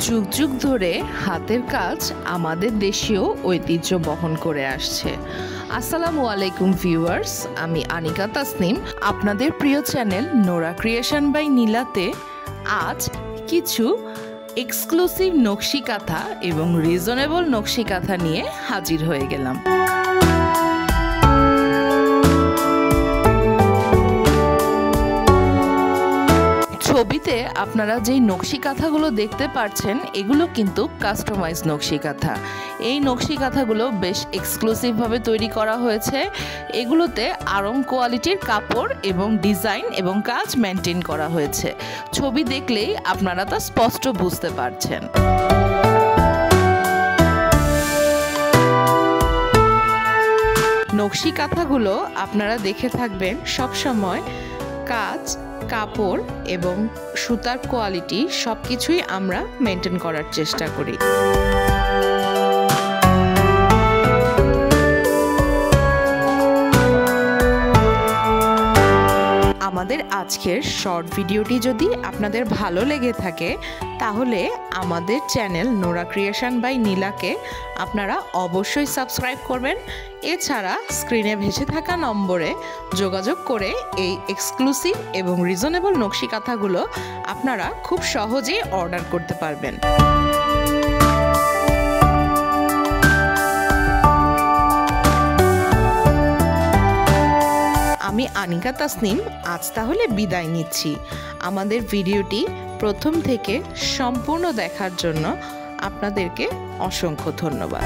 যুগ যুগ ধরে হাতের কাজ আমাদের দেশীয় ঐতিহ্য বহন করে আসছে। আসসালামু আলাইকুম ভিউয়ার্স, আমি আনিকা তাসনিম, আপনাদের প্রিয় চ্যানেল নোরা ক্রিয়েশন বাই নীলাতে আজ কিছু এক্সক্লুসিভ নকশি কাঁথা এবং রিজনেবল নকশি কাঁথা নিয়ে হাজির হয়ে গেলাম। ছবিতে আপনারা যেই নকশি কাঁথাগুলো দেখতে পাচ্ছেন এগুলো কিন্তু কাস্টমাইজ নকশি কাঁথা। এই নকশি কাঁথাগুলো বেশ এক্সক্লুসিভভাবে তৈরি করা হয়েছে। এগুলোতে আড়ং কোয়ালিটির কাপড় এবং ডিজাইন এবং কাজ মেনটেন করা হয়েছে। ছবি দেখলেই আপনারা তা স্পষ্ট বুঝতে পারছেন। নকশি কাঁথাগুলো আপনারা দেখে থাকবেন সবসময় কাজ, কাপড় এবং সুতার কোয়ালিটি সবকিছুই আমরা মেনটেন করার চেষ্টা করি। আমাদের আজকের শর্ট ভিডিওটি যদি আপনাদের ভালো লেগে থাকে তাহলে আমাদের চ্যানেল নোরা ক্রিয়েশন বাই নীলাকে আপনারা অবশ্যই সাবস্ক্রাইব করবেন। এছাড়া স্ক্রিনে ভেসে থাকা নম্বরে যোগাযোগ করে এই এক্সক্লুসিভ এবং রিজনেবল নকশি কাঁথাগুলো আপনারা খুব সহজেই অর্ডার করতে পারবেন। আমি আনিকা তাসনিম আজ তাহলে বিদায় নিচ্ছি। আমাদের ভিডিওটি প্রথম থেকে সম্পূর্ণ দেখার জন্য আপনাদেরকে অসংখ্য ধন্যবাদ।